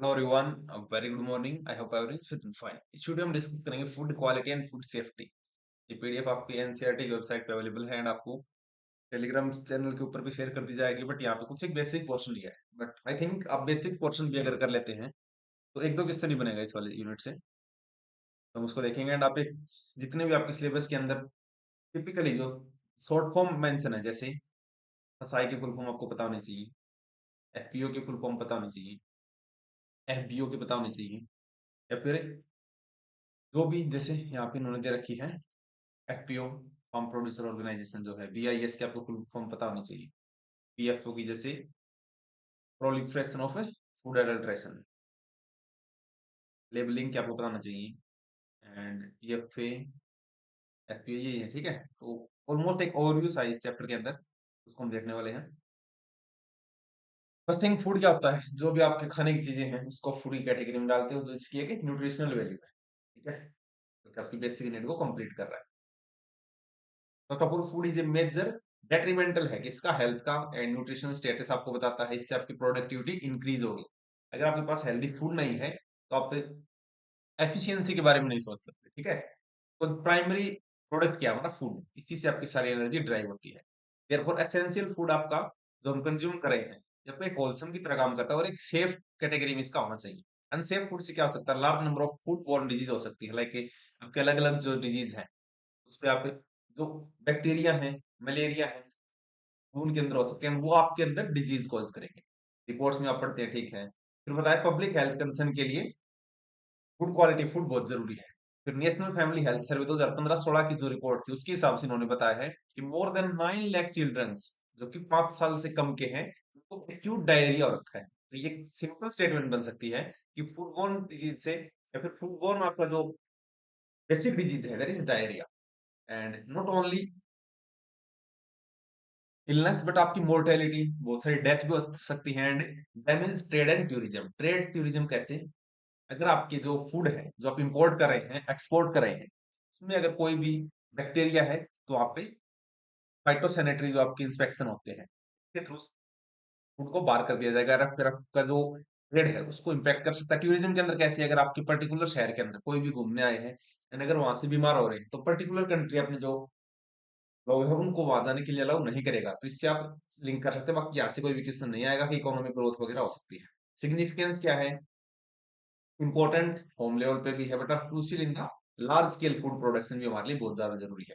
Hello everyone, very good morning. I hope everyone fit and fine. इस video में discuss करेंगे food quality and food safety. ये PDF आपकी NCERT की website पे अवेलेबल है एंड आपको टेलीग्राम चैनल के ऊपर भी शेयर कर दी जाएगी। बट यहाँ पे कुछ एक बेसिक पोर्शन लिया है, बट आई थिंक आप बेसिक पोर्शन भी अगर कर लेते हैं तो एक दो क्वेश्चन नहीं बनेगा इस वाले यूनिट से। तो हम उसको देखेंगे एंड आप एक जितने भी आपके सिलेबस के अंदर टिपिकली जो शॉर्ट फॉर्म मेंशन है, जैसे एसआई की फुल फॉर्म आपको पता होनी चाहिए, एफपीओ की फुल फॉर्म पता होनी चाहिए, एफबीओ की पता होनी चाहिए, या फिर जो भी जैसे यहाँ पे इन्होंने दे रखी है एफपीओ, फार्म प्रोड्यूसर ऑर्गेनाइजेशन जो है, बीआईएस की आपको फुल फॉर्म पता होनी चाहिए, पीएफओ की जैसे proliferation of food adulteration, labelling की आपको पता होना चाहिए, एंड पीएफए, एफपीओ ये है। ठीक है, तो ऑलमोस्ट एक ओवरव्यू सा है इस चैप्टर के अंदर, उसको हम देखने वाले हैं। फर्स्ट थिंग, फूड क्या होता है? जो भी आपके खाने की चीजें हैं उसको फूड की कैटेगरी में डालते हो, जो इसकी एक न्यूट्रिशनल वैल्यू है। ठीक है, तो आपकी बेसिक नीड को कंप्लीट कर रहा है। First of all, food is a major detrimental है किसका? हेल्थ का। एंड न्यूट्रिशनल स्टेटस आपको बताता है, इससे आपकी प्रोडक्टिविटी इंक्रीज होगी। अगर आपके पास हेल्दी फूड नहीं है तो आप एफिशिएंसी के बारे में नहीं सोच सकते। ठीक है, तो प्राइमरी प्रोडक्ट क्या है? हमारा फूड, इसी से आपकी सारी एनर्जी ड्राइव होती है। देयरफॉर एसेंशियल फूड आपका जो हम कंज्यूम कर रहे हैं, जब एक होलसम की तरह काम करता है और एक सेफ कैटेगरी में इसका होना चाहिए। अनसेफ फूड से क्या हो सकता है? Large number of food borne disease हो सकती है, लाइक आपके अलग अलग जो डिजीज हैं उस पे आप जो बैक्टीरिया है, मलेरिया है, खून के अंदर हो सकते हैं, वो आपके अंदर डिजीज कॉज करेंगे। रिपोर्ट्स में आप पढ़ते हैं। ठीक है, फिर बताया पब्लिक हेल्थ कंसर्न के लिए गुड क्वालिटी फूड बहुत जरूरी है। फिर नेशनल फैमिली हेल्थ सर्वे 2015-16 की जो रिपोर्ट थी उसके हिसाब से इन्होंने बताया है कि मोर देन 9 लाख चिल्ड्रंस जो कि 5 साल से कम के हैं उनको एक्यूट डायरिया हो रखा है। तो ये सिंपल स्टेटमेंट बन सकती है कि फूडबोर्न डिजीज से या फिर फूडबोर्न आपका जो बेसिक डिजीज है that is diarrhoea. And not only illness but आपकी मोर्टेलिटी, बहुत सारी डेथ भी हो सकती है। And damage trade and tourism. Trade tourism कैसे? अगर आपके जो फूड है जो आप इंपोर्ट कर रहे हैं, एक्सपोर्ट कर रहे हैं, उसमें अगर कोई भी बैक्टीरिया है तो आप पे फाइटोसैनिटरी जो आपके इंस्पेक्शन होते हैं के थ्रू फूड को बाहर कर दिया जाएगा। और फिर आपका जो ट्रेड है उसको इम्पैक्ट कर सकता है। टूरिज्म के अंदर कैसे? अगर आपके पर्टिकुलर शहर के अंदर कोई भी घूमने आए हैं एंड अगर वहां से बीमार हो रहे हैं तो पर्टिकुलर कंट्री अपने जो लोग हैं उनको वहां जाने के लिए अलाउ नहीं करेगा। तो इससे आप लिंक कर सकते हैं। बाकी यहाँ से कोई भी क्वेश्चन नहीं आएगा कि इकोनॉमिक ग्रोथ वगैरह हो सकती है। सिग्निफिकेंस क्या है? इंपॉर्टेंट होम लेवल पे भी है, but are crucial in the large scale food production भी हमारे लिए बहुत ज्यादा जरूरी है।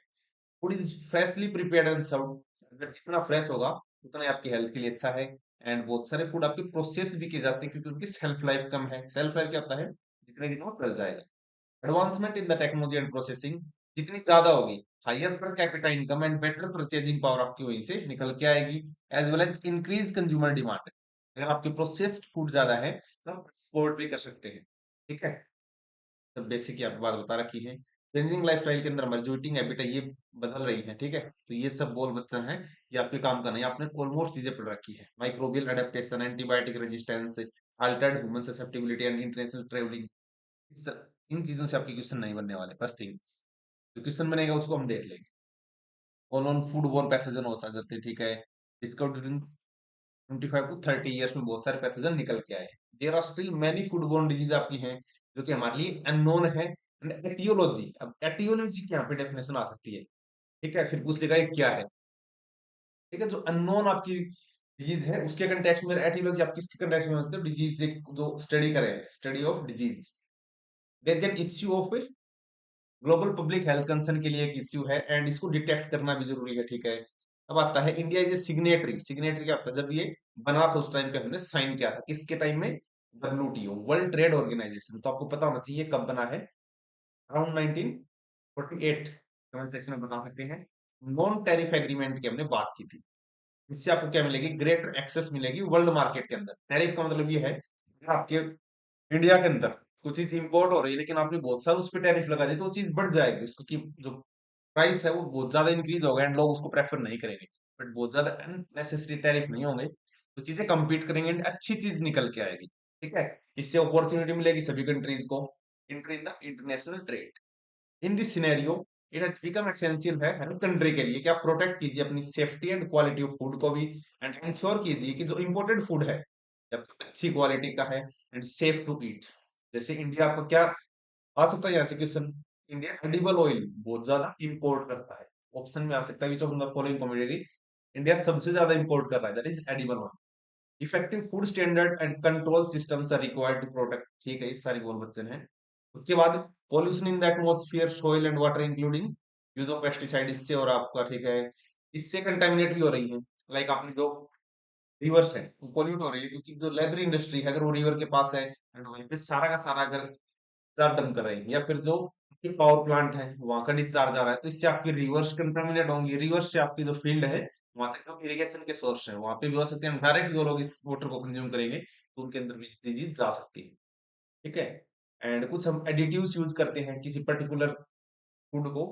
Food is freshly prepared and served. अगर जितना फ्रेश होगा उतना ही आपकी हेल्थ के लिए अच्छा है। एंड बहुत सारे फूड आपके प्रोसेस भी किए जाते हैं क्योंकि उनकी सेल्फ लाइफ कम है। सेल्फ लाइफ क्या होता है? जितने दिनों में गल जाएगा। Advancement in the technology and processing जितनी ज्यादा होगी, higher per capita income and better purchasing power आपकी वहीं से निकल के आएगी। As well as increase consumer demand. अगर आपके प्रोसेस्ड फूड ज्यादा है तो आप एक्सपोर्ट भी कर सकते हैं। ठीक है, सब बेसिक आपको बात बता रखी है। चेंजिंग लाइफस्टाइल के अंदर हमारी जो ईटिंग हैबिट है ये बदल रही है। ठीक है, तो ये सब बोल बच्चन है, ये आपके काम का नहीं। आपने ऑलमोस्ट चीजें पढ़ रखी है। Microbial adaptation, antibiotic resistance, altered human susceptibility and international travelling, इन चीजों से आपके क्वेश्चन नहीं बनने वाले। फर्स्ट थिंग, जो क्वेश्चन बनेगा उसको हम देख लेंगे। कौन कौन फूड बोर्न पैथोजन हो सकते हैं? ठीक है, इसका ड्यूरिंग 25 टू 30 इयर्स में बहुत सारे पैथोजन निकल के आए। There are still many food borne disease आपकी हैं जो कि हमारे लिए अननोन है। एटियोलॉजी, अब एटियोलॉजी की यहाँ पे डेफिनेशन आ सकती है। ठीक है, फिर पूछ लेगा ये क्या है। ठीक है, जो अननोन आपकी डिजीज है उसके कंटेक्स्ट में एटियोलॉजी आप किसके कंटेक्स्ट में समझते हो? डिजीज जो स्टडी करे, study of disease. There can issue of global public health concern के लिए एक इश्यू है एंड इसको डिटेक्ट करना भी जरूरी है। ठीक है, अब आता है India is a signatory. Signatory क्या होता है? जब ये बना था उस टाइम पे हमने साइन किया था, किसके टाइम में? WTO, World Trade Organization. तो आपको पता होना चाहिए कब बना है, अराउंड 1948। कमेंट सेक्शन में बता सकते हैं। नॉन टैरिफ एग्रीमेंट की हमने बात की थी। इससे आपको क्या मिलेगी? ग्रेटर एक्सेस मिलेगी वर्ल्ड मार्केट के अंदर। टैरिफ का मतलब ये है कि आपके इंडिया के अंदर कुछ चीज इंपोर्ट हो रही है लेकिन आपने बहुत सारा उस पर टैरिफ लगा दी तो वो चीज बढ़ जाएगी, उसको की जो प्राइस है वो बहुत ज्यादा इंक्रीज होगा एंड लोग उसको प्रेफर नहीं करेंगे। बट बहुत ज्यादा अननेसेसरी टैरिफ नहीं होंगे तो चीजें compete करेंगे एंड अच्छी चीज निकल के आएगी। ठीक है, इससे अपॉर्चुनिटी मिलेगी सभी कंट्रीज को enter in the international trade. In this scenario it has become essential है हर कंट्री के लिए कि आप प्रोटेक्ट कीजिए अपनी safety and quality of food को भी, एंड इंश्योर कीजिए कि जो इंपोर्टेड फूड है या अच्छी क्वालिटी का है एंड सेफ टू ईट। जैसे इंडिया आपको क्या आ सकता है यहाँ से क्वेश्चन, इंडिया एडिबल ऑयल बहुत ज्यादा इंपोर्ट करता है। ऑप्शन में आ सकता है which of the following commodity India सबसे ज्यादा इंपोर्ट कर रहा है, that is edible oil. Effective food standard and control systems are required to protect, ठीक है, इस सारी क्वेश्चन है। उसके बाद pollution in the atmosphere soil and water including use of pesticide, इससे और आपका ठीक है इससे कंटेमिनेट भी हो रही है। लाइक आपने जो रिवर्स है वो पॉल्यूट हो रही है, क्योंकि जो लेदर इंडस्ट्री है अगर वो रिवर के पास है एंड वहीं पे सारा का सारा अगर डिस्चार्ज डंप कर रहे हैं, या फिर जो पावर प्लांट है वहां का डिस्चार्ज आ रहा है, तो इससे आपकी रिवर्स कंटामिनेट होंगी। रिवर्स से आपकी जो फील्ड है वहां तक जो इरिगेशन के सोर्स है वहां पे भी हो सकते हैं, डायरेक्ट जो लोग इस वाटर को कंज्यूम करेंगे तो उनके अंदर भी डिजीज जा सकती है। ठीक है। एंड कुछ हम एडिटिव्स यूज करते हैं किसी पर्टिकुलर फूड को,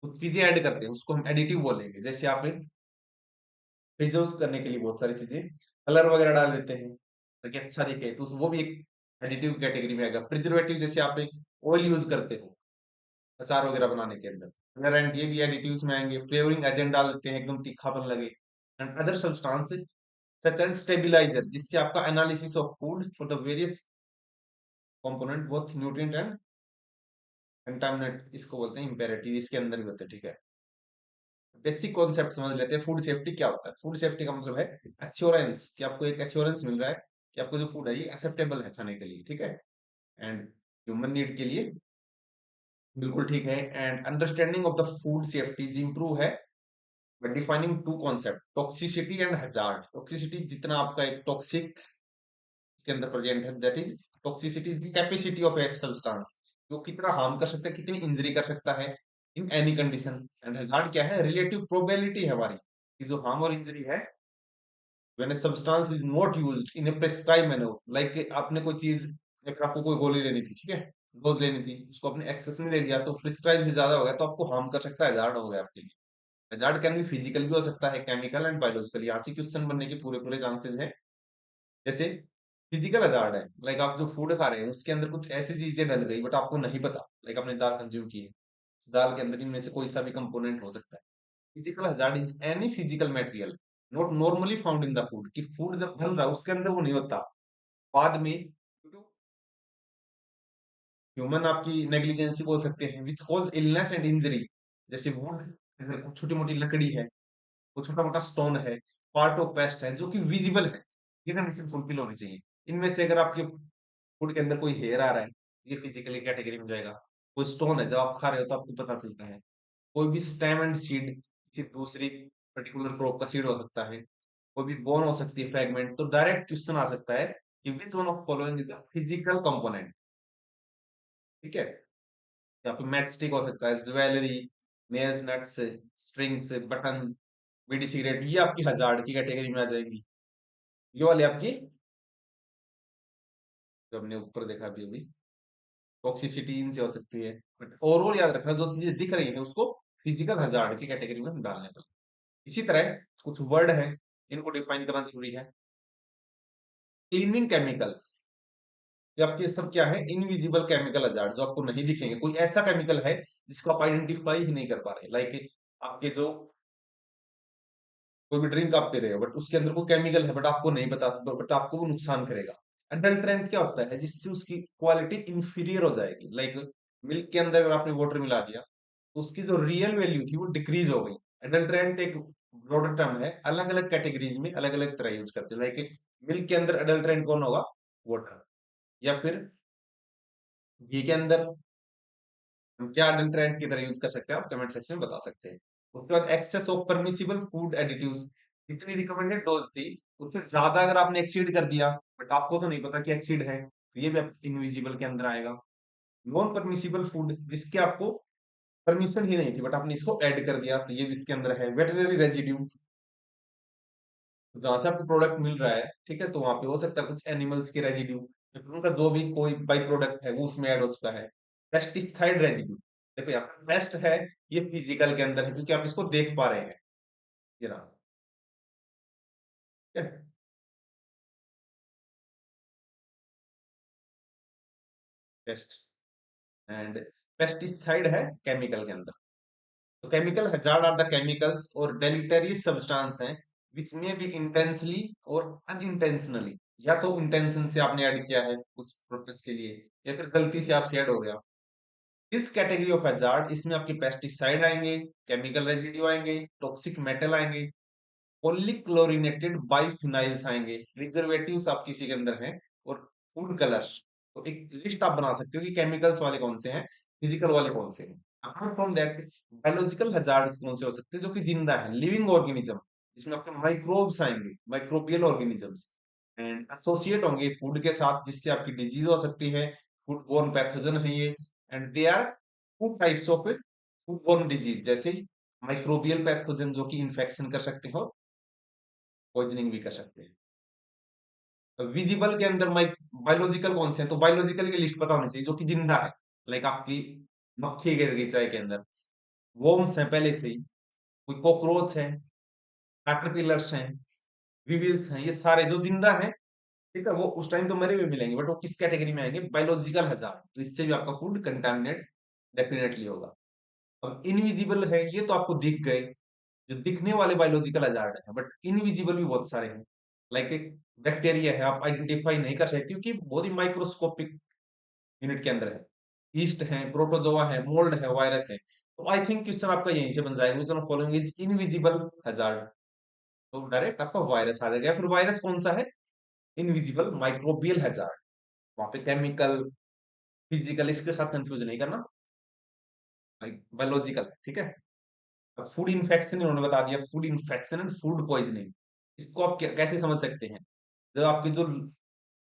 कुछ चीजें ऐड करते हैं उसको हम एडिटिव बोलेंगे। जैसे आप प्रिजर्व करने के लिए बहुत सारी चीजें कलर वगैरह डाल देते हैं ताकि अच्छा दिखे, तो वो भी एक एडिटिव कैटेगरी में आएगा। प्रिजर्वेटिव जैसे आप एक ऑयल यूज करते हो अचार वगैरह बनाने के अंदर, कलर एंड ये भी एडिटिव्स में आएंगे। फ्लेवरिंग एजेंट डाल देते हैं एकदम तीखापन लगे। And other substance such as stabiliser, जिससे आपका analysis of food for the various component both nutrient and contaminant, इसको बोलते हैं इंपेरेटिव, इसके अंदर भी होते हैं। ठीक है, बेसिक कॉन्सेप्ट समझ लेते हैं। फूड सेफ्टी क्या होता है? फूड सेफ्टी का मतलब है एश्योरेंस, कि आपको एक एश्योरेंस मिल रहा है कि आपको जो फूड है ये एक्सेप्टेबल है खाने के लिए। ठीक है, एंड ह्यूमन नीड के लिए बिल्कुल ठीक है। And understanding of the food safety improve है by defining two concept toxicity and hazard. Toxicity जितना आपका एक टॉक्सिक के अंदर प्रेजेंट है, that is toxicity the capacity of a substance, जो कितना हार्म कर सकता है, कितनी इंजरी कर सकता है in any condition. And hazard क्या है? रिलेटिव प्रोबेबिलिटी है हमारी कि जो हार्म और इंजरी है when a substance is not used in A prescribe manner. Like आपने कोई चीज, अगर आपको कोई गोली लेनी थी, ठीक है, डोज लेनी थी, उसको आपने एक्सेस में ले लिया तो प्रिस्क्राइब से ज्यादा हो गया तो आपको हार्म कर सकता है, हैजार्ड हो गया आपके लिए। हैजार्ड कैन भी फिजिकल भी हो सकता है, केमिकल एंड बायोलॉजिकल, यहाँ से क्वेश्चन बनने के पूरे पूरे चांसेस है। जैसे फिजिकल हजार्ड है, लाइक आप जो फूड खा रहे हैं उसके अंदर कुछ ऐसी चीजें डल गई बट आपको नहीं पता, लाइक आपने दाल कंज्यूम की है, दाल के अंदर इनमें से कोई सा भी कंपोनेंट हो सकता है। Physical hazard is any physical material not normally found in the food, कि फूड जब बन रहा है उसके अंदर वो नहीं होता, बाद में ह्यूमन आपकी नेग्लिजेंसी बोल सकते हैं, which cause illness and injury. जैसे वुड, अगर छोटी मोटी लकड़ी है, वो छोटा मोटा स्टोन है, पार्ट ऑफ पेस्ट है जो कि विजिबल है, ये कंडीशन फुलफिल होनी चाहिए। इनमें से अगर आपके फूड के अंदर कोई हेयर आ रहा है, ये फिजिकली कैटेगरी में जाएगा। कोई स्टोन है जब आप खा रहे हो तो आपको पता चलता है। कोई भी स्टेम एंड सीड, किसी दूसरी पर्टिकुलर क्रॉप का सीड हो सकता है। कोई भी बोन हो सकती है, फ्रेगमेंट, तो डायरेक्ट क्वेश्चन आ सकता है कि which one of following is the physical component. ठीक है, यहाँ पे मैच स्टिक हो सकता है, jewellery, nails, nuts, strings, button, bidi cigarette, ये आपकी हजार्ड की कैटेगरी में आ जाएगी। ये वाली आपकी जो हमने ऊपर देखा अभी अभी टॉक्सिसिटी इनसे हो सकती है, बट ओवरऑल याद रखना जो चीजें दिख रही है उसको फिजिकल हजार्ड की कैटेगरी में हम डालने का। इसी तरह कुछ वर्ड है, इनको डिफाइन करना जरूरी है। क्लीनिंग केमिकल्स, ये आपके सब क्या है? इनविजिबल केमिकल हजार्ड, जो आपको नहीं दिखेंगे। कोई ऐसा केमिकल है जिसको आप आइडेंटिफाई ही नहीं कर पा रहे, लाइक आपके जो कोई भी ड्रिंक आप पी रहे हो बट उसके अंदर कोई केमिकल है बट आपको नहीं पता, बट आपको वो नुकसान करेगा। अडल्ट्रेंट क्या होता है? जिससे उसकी क्वालिटी इंफीरियर हो जाएगी। लाइक मिल्क के अंदर अगर आपने वाटर मिला दिया तो उसकी जो रियल वैल्यू थी वो डिक्रीज हो गई। अडल्ट्रेंट एक ब्रॉडर टर्म है, अलग अलग कैटेगरीज में अलग अलग तरह यूज करते हैं। लाइक मिल्क के अंदर अडल्ट्रेंट कौन होगा? वाटर। या फिर घी के अंदर हम क्या अडल्ट्रेंट की तरह यूज कर सकते हैं, आप कमेंट सेक्शन में बता सकते हैं। उसके बाद excess of permissible food additives, जितनी रिकमेंडेड डोज थी उससे ज्यादा अगर आपने एक्सीड कर दिया बट आपको तो नहीं पता कि एक्सीड है, तो ये भी इनविजिबल के अंदर आएगा। नॉन परमिसिबल फूड, जिसके आपको परमिशन ही नहीं थी बट आपने इसको ऐड कर दिया, तो ये भी इसके अंदर है। वेटरनरी रेजिड्यू, जहां से आपको प्रोडक्ट मिल रहा है, ठीक है, तो वहां पे हो सकता है कुछ एनिमल्स के रेजिड्यू, उनका जो भी कोई बाई प्रोडक्ट है वो उसमें ऐड हो चुका है। पेस्टिसाइड रेजिड्यू, देखो यहाँ पे पेस्ट है, ये फिजिकल के अंदर है क्योंकि आप इसको देख पा रहे हैं, ये रहा। ठीक है, पेस्ट एंड पेस्टिसाइड है केमिकल के अंदर। तो chemical hazard are the chemicals or deleterious substance हैं विच में बी इंटेंसली और अनइंटेंशनली, या तो इंटेंशन से आपने ऐड किया है उस पर्पज के लिए, या फिर गलती से आपसे ऐड हो गया। इस कैटेगरी ऑफ हजार्ड, इसमें आपके पेस्टिसाइड आएंगे, केमिकल रेजिड्यू आएंगे, टॉक्सिक मेटल आएंगे, पॉलीक्लोरिनेटेड बाइफिनाइल्स आएंगे, प्रिजर्वेटिव्स आप किसी के अंदर हैं, और फूड कलर्स। तो एक लिस्ट आप बना सकते हो कि केमिकल्स वाले कौन से हैं, फिजिकल वाले कौन से हैं। Apart from that, biological hazards कौन से हो सकते हैं, जो कि जिंदा है, लिविंग ऑर्गेनिज्म, जिसमें आपके माइक्रोब्स आएंगे, माइक्रोबियल ऑर्गेनिजम्स, एंड एसोसिएट होंगे फूड के साथ, जिससे आपकी डिजीज हो सकती है, फूड बोर्न पैथोजन है ये। And they are two types of food borne disease, जैसे माइक्रोबियल पैथोजन जो कि इन्फेक्शन कर सकते हो, पॉइजनिंग भी कर सकते हैं। तो विजिबल के अंदर बायोलॉजिकल कौन से हैं, तो बायोलॉजिकल की लिस्ट पता होनी चाहिए, जो कि जिंदा है। लाइक आपकी मक्खी गिर गई चाय के अंदर, वॉर्म्स हैं पहले से ही, कोई कॉकरोच है, कैटरपिलर्स हैं, विविल्स हैं, ये सारे जो जिंदा हैं, ठीक है, वो उस टाइम तो मरे हुए मिलेंगे, बट वो किस कैटेगरी में आएंगे, बायोलॉजिकल हजार, तो इससे भी आपका फूड कंटामिनेट डेफिनेटली होगा। अब इनविजिबल है, ये तो आपको दिख गए, जो दिखने वाले बायोलॉजिकल हजार्ड है, बट इनविजिबल भी बहुत सारे हैं। लाइक एक बैक्टीरिया है, आप आइडेंटिफाई नहीं कर सकते क्योंकि बहुत ही माइक्रोस्कोपिक यूनिट के अंदर है। ईस्ट है, प्रोटोजोआ है, मोल्ड है, वायरस है। तो आई थिंक क्वेश्चन आपका यहीं से बन जाएगा, question following is invisible hazard, तो डायरेक्ट आपका वायरस आ जाएगा। फिर वायरस कौन सा है, इनविजिबल माइक्रोबियल हजार्ड, वहां पे केमिकल, फिजिकल इसके साथ कंफ्यूज नहीं करना, बायोलॉजिकल है, ठीक है। अब फूड इन्फेक्शन इन्होंने बता दिया, food infection and food poisoning, इसको आप कैसे समझ सकते हैं, जब आपके जो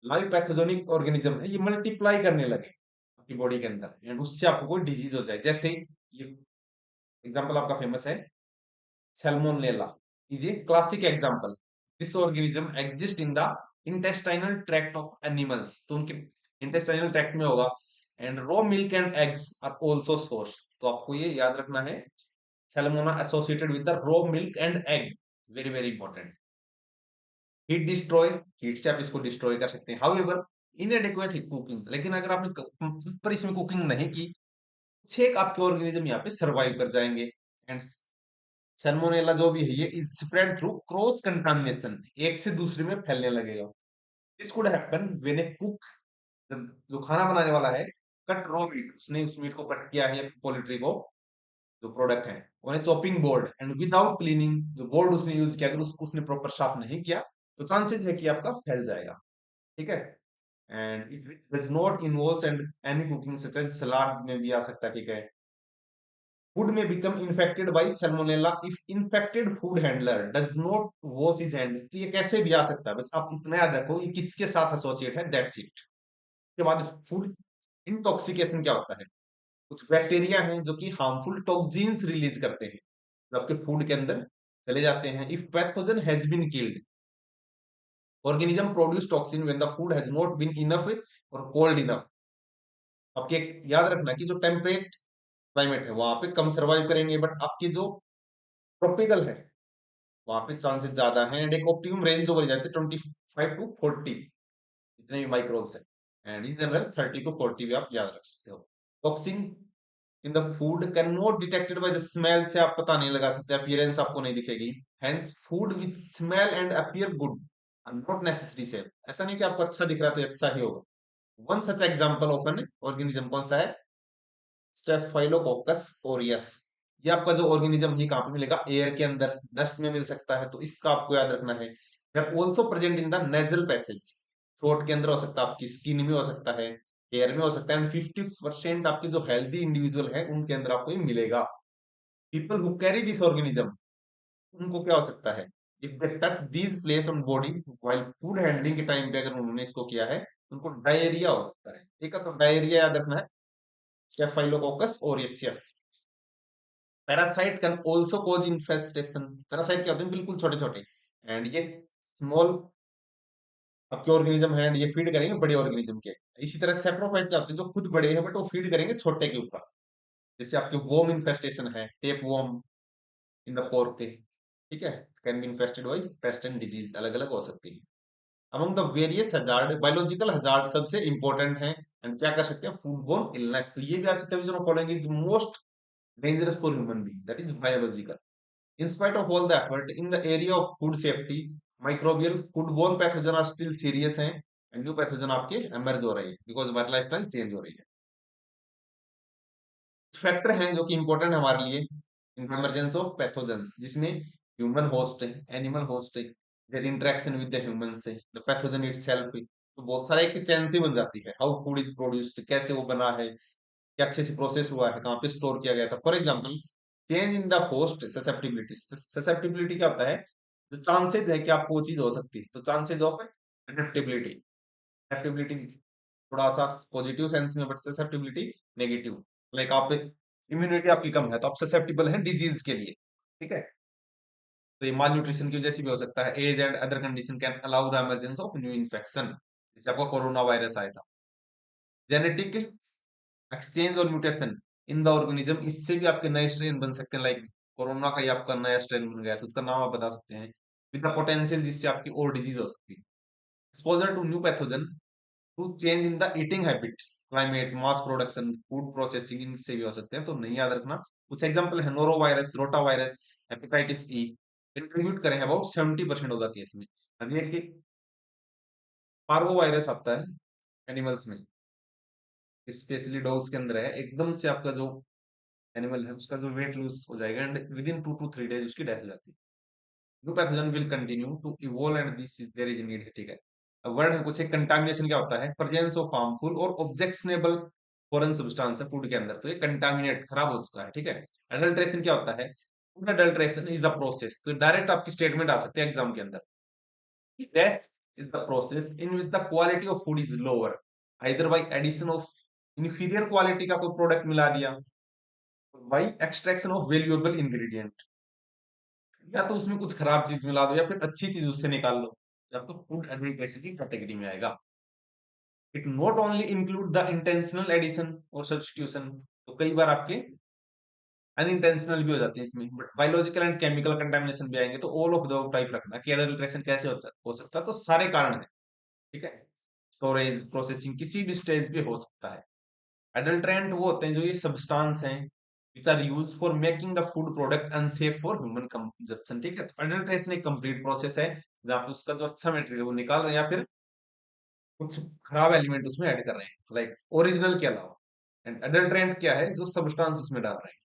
लाइव पैथोजेनिक ऑर्गेनिज्म है, ये मल्टीप्लाई करने लगे आपकी बॉडी के अंदर, एंड उससे आपको कोई डिजीज हो जाए, जैसे ये एग्जांपल आपका फेमस है salmonella, is a classic example. This organism exist in the intestinal tract of animals, तो उनके इंटेस्टाइनल ट्रैक्ट में होगा। And raw milk and eggs are also source, तो आपको ये याद रखना है, salmonella associated with the raw milk and egg, very very important. Heat destroy, heat से आप इसको डिस्ट्रॉय कर सकते हैं, हाउएवर इनएडिक्वेट कुकिंग, लेकिन अगर आपने प्रॉपर इसमें कुकिंग नहीं की, कुछ एक आपके ऑर्गेनिज्म यहाँ पे सरवाइव कर जाएंगे। एंड सैल्मोनेला जो भी है, ये is spread through cross contamination, एक से दूसरे में फैलने लगेगा। This could happen when A cook, जो खाना बनाने वाला है, कट रॉ मीट, उसने उस मीट को कट किया है, पोल्ट्री को, जो प्रोडक्ट है, उन्हें chopping board, and without cleaning, जो बोर्ड उसने यूज किया, अगर उसको उसने प्रॉपर साफ नहीं किया, तो चांसेस है कि आपका फैल जाएगा, ठीक है। And it does not involve and any cooking such as salad में भी आ सकता है, ठीक है। फूड में become infected by salmonella if infected food handler does not wash his hand, तो ये कैसे भी आ सकता है, बस आप इतना याद रखो ये किसके साथ एसोसिएट है, दैट्स इट। उसके बाद फूड इंटॉक्सिकेशन क्या होता है, कुछ बैक्टीरिया हैं जो कि हार्मफुल टॉक्सिन्स रिलीज करते हैं, जो आपके फूड के अंदर चले जाते हैं। If pathogen has been killed, organism produce toxin when the food has not been enough or cold enough. आपके याद रखना कि जो टेम्परेट क्लाइमेट है वहां पे कम सर्वाइव करेंगे, बट आपके जो ट्रॉपिकल है वहां पे चांसेस ज्यादा हैं, एंड एक ऑप्टिमम रेंज ओवर जाते हैं 25 to 40, जितने भी माइक्रोब्स हैं, एंड इन जनरल 30 to 40 भी आप याद रख सकते हो। Toxin in the food can not detected by the smell, से आप पता नहीं लगा सकते, अपीयरेंस आपको नहीं दिखेगी। Hence food with smell and appear good are not necessary safe, ऐसा नहीं कि आपको अच्छा दिख रहा है तो अच्छा ही होगा। One such example of an organism कौन सा है, स्टेफाइलोकोकस ओरियस। ये आपका जो ऑर्गेनिज्म ये कहाँ पे मिलेगा, एयर के अंदर, डस्ट में मिल सकता है, तो इसका आपको याद रखना है। They are also present in the nasal passage, throat के अंदर हो सकता है, आपकी स्किन में हो सकता है, एयर में हो सकता है, एंड 50% आपके जो हेल्दी इंडिविजुअल है उनके अंदर आपको ये मिलेगा। People who carry this organism, उनको क्या हो सकता है, if they touch these place on body while food handling के टाइम पे अगर उन्होंने इसको किया है, उनको डायरिया हो सकता है, ठीक है। तो डायरिया याद रखना है, staphylococcus Orius. Parasite can also cause infestation, parasite क्या होते हैं, बिल्कुल छोटे छोटे, एंड ये स्मॉल आपके ऑर्गेनिज्म है, एंड ये फीड करेंगे बड़े ऑर्गेनिज्म के। इसी तरह सेप्रोफाइट क्या होते हैं, जो खुद बड़े हैं बट वो फीड करेंगे छोटे के ऊपर, जैसे आपके वॉर्म इन्फेस्टेशन है, tapeworm in the pork के, ठीक है, can be infested by pest and disease, अलग अलग हो सकती है। Among the various hazard, biological hazard सबसे इंपॉर्टेंट है, एंड क्या कर सकते हैं, फूड बोर्न इलनेस, तो ये भी आ सकता है, following is most dangerous for human being, that is biological. In spite of all the effort in the area of food safety, microbial foodborne pathogen are still serious हैं and new pathogen आपके emerge हो रही है because हमारी lifestyle change हो रही है। Factor हैं जो कि इंपॉर्टेंट है हमारे लिए इन इमरजेंस ऑफ पैथोजेंस, जिसमें ह्यूमन होस्ट है, एनिमल होस्ट है, there interaction with the human से, द पैथोजन इटसेल्फ, तो बहुत सारा एक चेन सी बन जाती है। हाउ फूड इज प्रोड्यूस्ड, कैसे वो बना है, क्या अच्छे से प्रोसेस हुआ है, कहाँ पे स्टोर किया गया था। For example change in the host susceptibility. Susceptibility क्या होता है, जो चांसेज है कि आपको वो चीज हो सकती है, तो चांसेज ऑफ एडेप्टेबिलिटी। एडेप्टेबिलिटी थोड़ा सा पॉजिटिव सेंस में, बट ससेप्टिबिलिटी नेगेटिव। लाइक आप इम्यूनिटी आपकी कम है तो आप ससेप्टिबल हैं डिजीज के लिए, ठीक है। तो ये माल न्यूट्रिशन की वजह से भी हो सकता है। Age and other condition can allow the emergence of new infection, जैसे आपको कोरोना वायरस आया था। Genetic exchange or mutation in the organism, इससे भी आपके नए स्ट्रेन बन सकते हैं। लाइक कोरोना का ही आपका नया स्ट्रेन बन गया तो उसका नाम आप बता सकते हैं विद द पोटेंशियल, जिससे आपकी और डिजीज हो सकती है। Exposure to new pathogen to change in the eating habit, climate, mass production, food processing, इनसे भी हो सकते हैं, तो नहीं याद रखना। कुछ एग्जांपल है, noro virus, rota virus, hepatitis E contribute करें अबाउट 70% ऑफ द केस में। अभी एक पार्वो वायरस आता है एनिमल्स में, स्पेशली डॉग्स के अंदर है, एकदम से आपका जो एनिमल है उसका जो वेट लूज हो जाएगा and within 2 to 3 days उसकी डेथ हो जाती है। New pathogen will continue to evolve and this there is need, ठीक है। वर्ड है कुछ, कंटामिनेशन क्या होता है, presence of harmful or objectionable foreign substance है फूड के अंदर, तो ये कंटामिनेट खराब हो चुका है, ठीक है। अडल्ट्रेशन क्या होता है, food adulteration is the process, तो डायरेक्ट आपकी स्टेटमेंट आ सकती है एग्जाम के अंदर, that is the process in which the quality of food is lower either by addition of inferior quality का कोई प्रोडक्ट मिला दिया, by extraction of valuable ingredient, या तो उसमें कुछ खराब चीज मिला दो या फिर अच्छी चीज उससे निकाल लो, तो आपको फूड एडल्ट्रेशन की कैटेगरी में आएगा। It not only include the intentional addition or substitution, तो कई बार आपके अनइंटेंशनल भी हो जाते हैं इसमें, but biological and chemical contamination भी आएंगे, तो ऑल ऑफ द टाइप रखना कि एडल्ट्रेशन कैसे होता है, हो सकता है, तो सारे कारण है, ठीक है। स्टोरेज, प्रोसेसिंग, किसी भी स्टेज पे हो सकता है। एडल्ट्रेंट वो होते हैं जो ये सब्सटेंस हैं which are used for making the food product unsafe for human consumption, ठीक है। तो एडल्ट्रेशन एक कंप्लीट प्रोसेस है जहाँ पे उसका जो अच्छा मटेरियल वो निकाल रहे हैं या फिर कुछ खराब एलिमेंट उसमें ऐड कर रहे हैं, लाइक ओरिजिनल के अलावा। एंड अडल्ट्रेंट क्या है, जो सब्सटेंस उसमें डाल रहे हैं।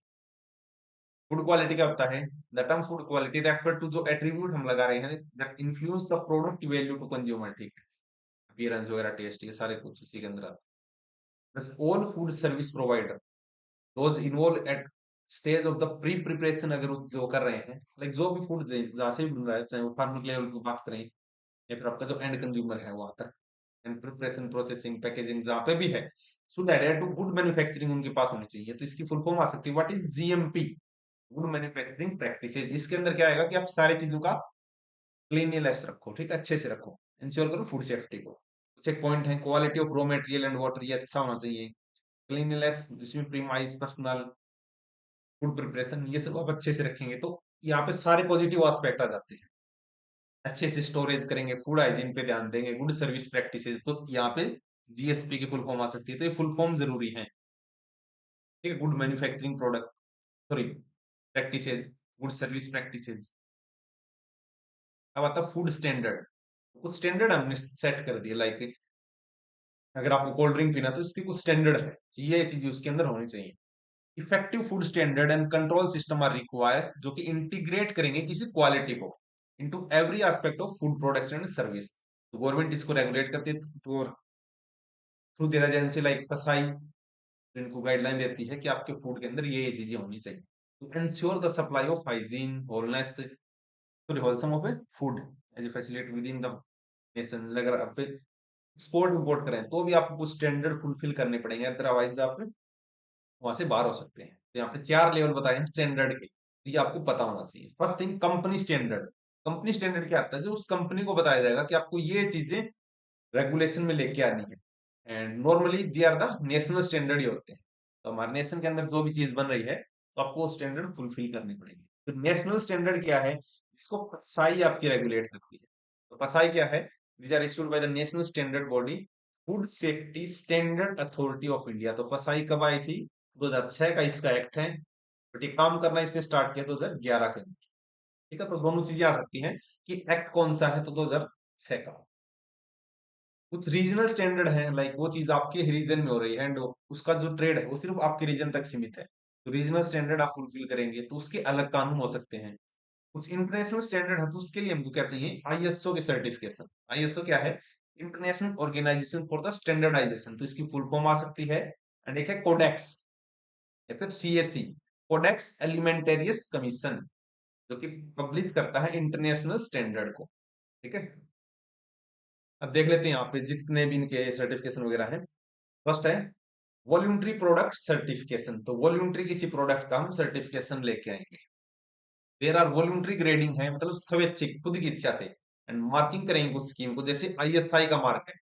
फूड क्वालिटी क्या होता है, the term food quality refer to जो एट्रीब्यूट हम लगा रहे हैं that influence the product value to consumer, ठीक है। अपीयरेंस वगैरह, टेस्ट, ये सारे कुछ उसी के अंदर आते हैं। बस all food service provider those involve at stage of the pre preparation, अगर वो जो कर रहे हैं, लाइक जो भी फूड जहाँ से भी बन रहा है, चाहे वो फार्मर लेवल की बात करें या फिर आपका जो एंड कंज्यूमर है वहां तक, एंड प्रिपरेशन, प्रोसेसिंग, पैकेजिंग जहाँ पे भी है, शुड एडhere टू गुड मैन्युफैक्चरिंग उनके पास होनी चाहिए। तो इसकी फुल फॉर्म आ सकती है what is GMP, good manufacturing practices. इसके अंदर क्या आएगा कि आप सारी चीजों का क्लीनलीनेस रखो, ठीक है, अच्छे से रखो, इंश्योर करो फूड सेफ्टी को। कुछ एक पॉइंट है, quality of raw material and water, ये अच्छा होना चाहिए। क्लीनलीनेस जिसमें प्रीमाइज, पर्सनल, फूड प्रिपरेशन, ये सब आप अच्छे से रखेंगे तो यहाँ पे सारे पॉजिटिव एस्पेक्ट आ जाते हैं। अच्छे से स्टोरेज करेंगे, फूड हाइजीन पे ध्यान देंगे, गुड सर्विस प्रैक्टिसेस, तो यहाँ पे जीएसपी की फुल फॉर्म आ सकती है, तो ये फुल फॉर्म जरूरी है, ठीक है। Good manufacturing product, sorry, practices, good service practices. अब आता फूड स्टैंडर्ड, कुछ स्टैंडर्ड हमने सेट कर दिया, लाइक अगर आपको कोल्ड ड्रिंक पीना तो उसकी कुछ स्टैंडर्ड है, ये चीजें उसके अंदर होनी चाहिए। Effective food standard and control system are required, जो कि इंटीग्रेट करेंगे किसी क्वालिटी को into every aspect of food products and service. तो गवर्नमेंट इसको रेगुलेट करती है थ्रू देयर एजेंसी लाइक फसाई, इनको गाइडलाइन देती है कि आपके फूड के अंदर ये चीजें होनी चाहिए to ensure the supply of hygiene, wholeness, sorry, wholesome of a food as a facility within the nation. अगर आप एक्सपोर्ट इंपोर्ट करें तो भी आपको कुछ स्टैंडर्ड फुलफिल करने पड़ेंगे, अदरवाइज आप वहां से बाहर हो सकते हैं। तो यहाँ पे 4 लेवल बताए हैं स्टैंडर्ड के, तो ये आपको पता होना चाहिए। First thing, company standard. Company standard क्या आता है, जो उस कंपनी को बताया जाएगा कि आपको ये चीजें रेगुलेशन में लेके आनी है, and normally they are the national standard ही होते हैं। तो हमारे नेशन के अंदर जो भी चीज बन रही है तो आपको स्टैंडर्ड फुलफिल करनी पड़ेगी। तो नेशनल स्टैंडर्ड क्या है, इसको फसाई आपकी रेगुलेट करती है। तो फसाई क्या है, these are issued by the national standard body, Food safety Standard authority of India. तो फसाई कब आई थी, 2006 का इसका एक्ट है, बट ये काम करना इसने स्टार्ट किया 2011 के अंदर। ठीक है, तो दोनों चीजें आ सकती हैं कि एक्ट कौन सा है, तो 2006 का। कुछ रीजनल स्टैंडर्ड है, लाइक वो चीज आपके रीजन में हो रही है एंड उसका जो ट्रेड है वो सिर्फ आपके रीजन तक सीमित है, तो रीजनल स्टैंडर्ड आप फुलफिल करेंगे तो उसके अलग कानून हो सकते हैं। कुछ इंटरनेशनल स्टैंडर्ड है तो उसके लिए हमको क्या चाहिए, आईएसओ की सर्टिफिकेशन। आईएसओ क्या है, international organization for the standardization, तो इसकी फुल फॉर्म आ सकती है। एंड एक है कोडेक्स या फिर सीएससी, कोडेक्स एलिमेंटेरियस कमीशन, जो कि पब्लिश करता है इंटरनेशनल स्टैंडर्ड को। ठीक है, अब देख लेते हैं यहाँ पे जितने भी इनके सर्टिफिकेशन वगैरह हैं। फर्स्ट है वॉल्यूंटरी प्रोडक्ट सर्टिफिकेशन, तो वॉल्यूंटरी किसी प्रोडक्ट का हम सर्टिफिकेशन लेके आएंगे। देर आर वॉल्यूंटरी ग्रेडिंग है, मतलब स्वैच्छिक खुद की इच्छा से, एंड मार्किंग करेंगे कुछ स्कीम को, जैसे आईएसआई का मार्क है,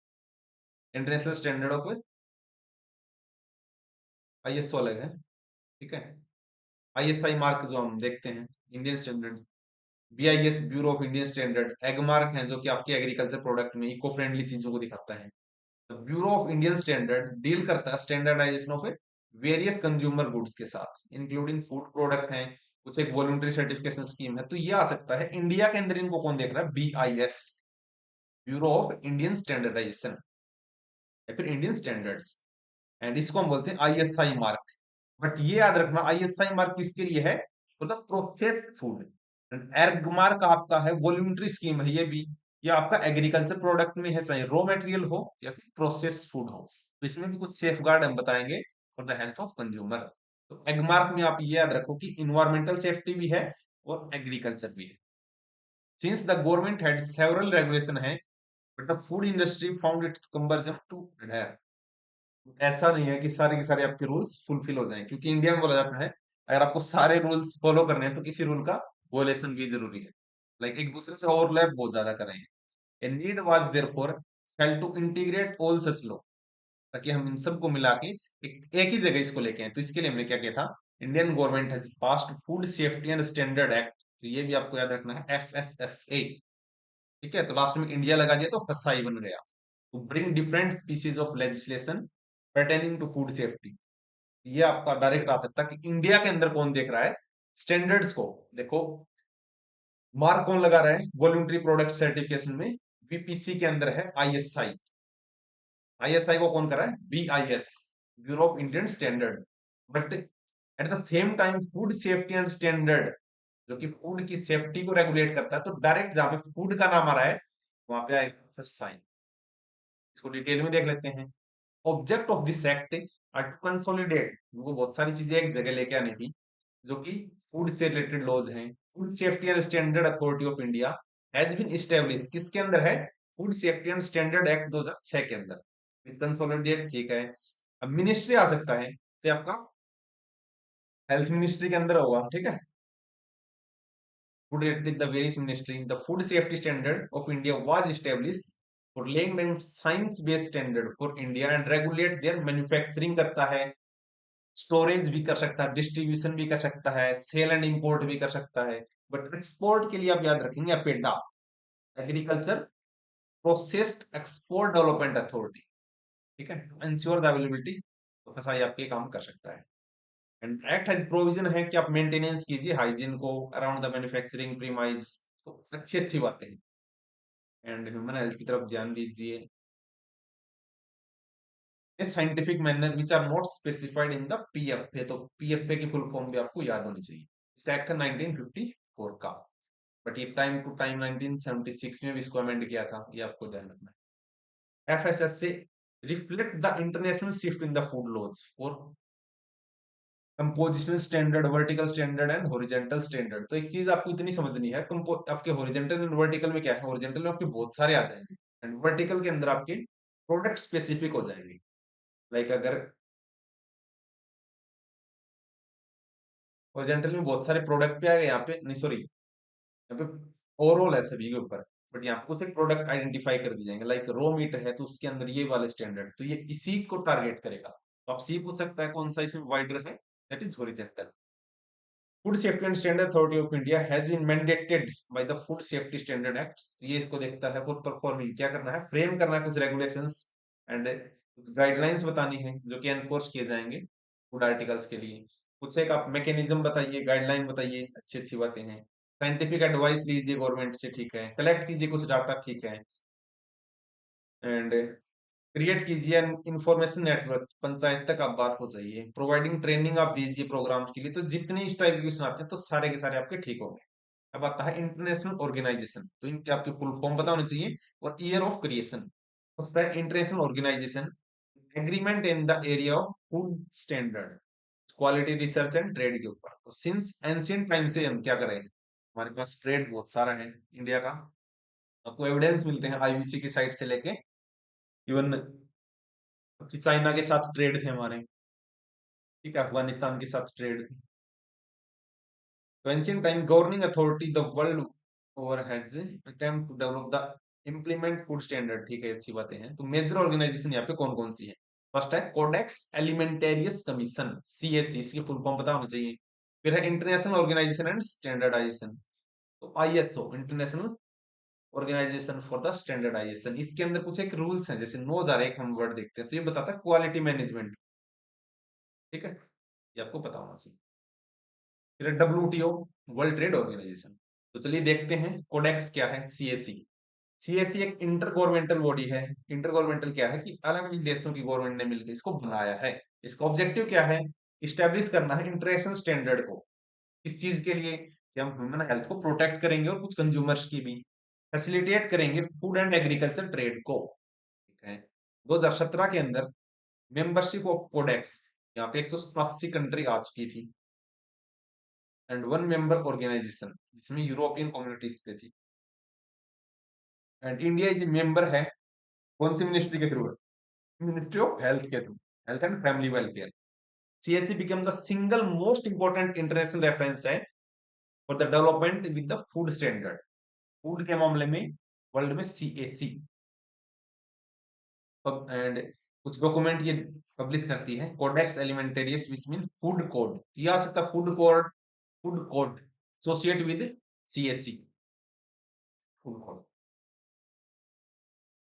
इंटरनेशनल स्टैंडर्ड ऑफ, आईएसओ अलग है। ठीक है, आईएसआई मार्क जो हम देखते हैं, Indian standard, BIS bureau of Indian standard, Agmark है जो कि आपके एग्रीकल्चर प्रोडक्ट में इको फ्रेंडली चीजों को दिखाता है। Bureau of Indian standard deal करता है standardization of various consumer goods के साथ, इंक्लूडिंग फूड प्रोडक्ट हैं, कुछ एक वॉलंटरी सर्टिफिकेशन स्कीम है, तो ये आ सकता है। इंडिया के अंदर इनको कौन देख रहा है, BIS, bureau of Indian standardization या फिर इंडियन स्टैंडर्ड्स, एंड इसको हम बोलते हैं आईएसआई मार्क। बट ये याद रखना आईएसआई मार्क किसके लिए है, मतलब प्रोसेस्ड फूड। एर्ग मार्क आपका है वॉल्यूंटरी स्कीम है, ये भी ये आपका एग्रीकल्चर प्रोडक्ट में है, चाहे रॉ मटेरियल हो या फिर प्रोसेस फूड हो, तो इसमें भी कुछ सेफ गार्ड हम बताएंगे for the health of consumer. तो एग मार्क में आप ये याद रखो कि इन्वायरमेंटल सेफ्टी भी है और एग्रीकल्चर भी है। Since the government had several regulation है, but the food industry found its conversion to adhere। ऐसा नहीं है कि सारे के सारे आपके रूल्स फुलफिल हो जाएं, क्योंकि इंडिया में बोला जाता है अगर आपको सारे रूल्स फॉलो करने हैं तो किसी रूल का वोलेशन भी जरूरी है, लाइक एक दूसरे से ओवरलैप बहुत ज्यादा कर रहे हैं। A need was therefore felt to integrate all such law, ताकि हम इन सबको मिला के एक ही जगह इसको लेके आए, तो इसके लिए हमने क्या किया था, Indian government has passed food safety and standard act, तो ये भी आपको याद रखना है, एफएसएसए। ठीक है, तो लास्ट में इंडिया लगा दिया तो फसाई बन गया। To bring different pieces of legislation pertaining to food safety, ये आपका डायरेक्ट आ सकता है कि इंडिया के अंदर कौन देख रहा है स्टैंडर्ड्स को। देखो मार्क कौन लगा रहा है वॉल्यूंटरी प्रोडक्ट सर्टिफिकेशन में, बीपीसी के अंदर है आईएसआई, आईएसआई को कौन कर रहा है, BIS, bureau of Indian standard. But at the same time food safety and standard, जो कि फूड की सेफ्टी को रेगुलेट करता है, तो डायरेक्ट जहां पे फूड का नाम आ रहा है वहां पे आएगा फर्स्ट साइन। इसको डिटेल में देख लेते हैं। Object of this act are to consolidate, वो बहुत सारी चीजें एक जगह लेके आनी थी, जो कि फूड से रिलेटेड लॉज हैं। Food safety and standard authority of India has been establish, किसके अंदर है, food safety and standard act 2006 के अंदर, विद कंसोलिडेट। ठीक है, अब मिनिस्ट्री आ सकता है, तो आपका हेल्थ मिनिस्ट्री के अंदर होगा। ठीक है, food related the various ministry, the food safety standard of India was establish for laying down science based standard for India and regulate there manufacturing करता है, स्टोरेज भी कर सकता है, डिस्ट्रीब्यूशन भी कर सकता है, सेल एंड इंपोर्ट भी कर सकता है। बट एक्सपोर्ट के लिए आप याद रखेंगे APEDA, agriculture processed export development authority. ठीक है, टू इंश्योर द अवेलेबिलिटी, तो फसाई आपके काम कर सकता है। एंड एक्ट हैज प्रोविजन है कि आप मेंटेनेंस कीजिए हाइजीन को अराउंड द मैन्युफैक्चरिंग प्रीमाइज, तो अच्छी अच्छी बातें हैं। एंड ह्यूमन हेल्थ की तरफ ध्यान दीजिए, scientific manner which are not specified in the PFA, तो पीएफए की फुल फॉर्म भी आपको याद होनी चाहिए। इसका एक्ट है 1954 का, बट ये टाइम टू टाइम 1976 में भी इसको अमेंड किया था, ये आपको ध्यान रखना है। एफएसएस से reflect the international shift in the food laws for compositional standard, vertical standard and horizontal standard. तो एक चीज आपको इतनी समझनी है, आपके हॉरिजॉन्टल एंड वर्टिकल में क्या है, हॉरिजॉन्टल में आपके बहुत सारे आ जाएंगे एंड वर्टिकल के अंदर आपके प्रोडक्ट स्पेसिफिक हो जाएंगे। लाइक अगर हॉरिजॉन्टल में बहुत सारे प्रोडक्ट पे आ गए, यहाँ पे नहीं, सॉरी, यहाँ पे ओवरऑल है सभी के ऊपर, बट यहाँ पे कुछ एक प्रोडक्ट आइडेंटिफाई कर दिए जाएंगे, लाइक रो मीट है तो उसके अंदर ये वाले स्टैंडर्ड, तो ये इसी को टारगेट करेगा। तो आप सी पूछ सकता है कौन सा इसमें वाइडर है, that is horizontal. Food safety and standard authority of India has been mandated by the food safety standard act, तो ये इसको देखता है फॉर परफॉर्मिंग, क्या करना है, फ्रेम करना है कुछ रेगुलेशंस एंड कुछ गाइडलाइंस बतानी है जो कि एनफोर्स किए जाएंगे फूड आर्टिकल्स के लिए। कुछ एक आप मैकेनिज्म बताइए, गाइडलाइन बताइए, अच्छी अच्छी बातें हैं। साइंटिफिक एडवाइस लीजिए गवर्नमेंट से, ठीक है, कलेक्ट कीजिए कुछ डाटा, ठीक है, एंड क्रिएट कीजिए इंफॉर्मेशन नेटवर्क, पंचायत तक आप बात हो जाइए, प्रोवाइडिंग ट्रेनिंग आप दीजिए प्रोग्राम्स के लिए। तो जितने इस टाइप के क्वेश्चन आते हैं तो सारे के सारे आपके ठीक होंगे। अब आता है इंटरनेशनल ऑर्गेनाइजेशन, तो इनके आपके फुल फॉर्म पता होने चाहिए और ईयर ऑफ क्रिएशन। फर्स्ट है international organization, agreement in the area of food standard, quality research and trade के ऊपर। तो सिंस एंशियंट टाइम से हम क्या करें, हमारे पास ट्रेड बहुत सारा है इंडिया का। आपको एविडेंस मिलते हैं आईवीसी की साइड से लेके, इवन कि चाइना के साथ ट्रेड थे हमारे, ठीक है, अफगानिस्तान के साथ ट्रेड थे। तो ancient time governing authority the world over has attempt to develop the implement food standard, ठीक है, अच्छी बातें हैं। तो मेजर ऑर्गेनाइजेशन यहाँ पे कौन कौन सी है? फर्स्ट है कोडेक्स एलिमेंटेरियस कमीशन, सीएससी, इसकी फुल फॉर्म पता होना चाहिए। फिर है इंटरनेशनल ऑर्गेनाइजेशन एंड स्टैंडर्डाइजेशन, तो ISO, international organization for the standardization. इसके अंदर कुछ एक रूल्स हैं, जैसे 9001 हम वर्ड देखते हैं तो ये बताता है क्वालिटी मैनेजमेंट, ठीक है, ये आपको पता होना चाहिए। फिर डब्ल्यूटीओ, वर्ल्ड ट्रेड ऑर्गेनाइजेशन। तो चलिए देखते हैं कोडेक्स क्या है। सीएसी, सीएसी एक इंटर गवर्नमेंटल बॉडी है। इंटर गवर्नमेंटल क्या है कि अलग अलग देशों की गवर्नमेंट ने मिलकर इसको बनाया है। इसका ऑब्जेक्टिव क्या है? इस्टेब्लिश करना है इंटरनेशनल स्टैंडर्ड को। इस चीज के लिए कि हम ह्यूमन हेल्थ को प्रोटेक्ट करेंगे और कुछ कंज्यूमर्स की भी फैसिलिटेट करेंगे फूड एंड एग्रीकल्चर ट्रेड को, ठीक है। 2017 के अंदर मेंबरशिप ऑफ कोडेक्स, यहाँ पे 187 कंट्री आ चुकी थी, एंड वन मेंबर ऑर्गेनाइजेशन जिसमें यूरोपियन कम्युनिटीज पे थी, एंड इंडिया इज मेंबर है। कौन सी मिनिस्ट्री के थ्रू है? मिनिस्ट्री ऑफ हेल्थ के through, health and family welfare. CSC become the single most important international reference है for the development with the food standard, food के मामले में वर्ल्ड में सीएसी। एंड कुछ डॉक्यूमेंट ये पब्लिश करती है, codex alimentarius which mean food code, ये आ सकता है food code, food code associate with CSC, food code.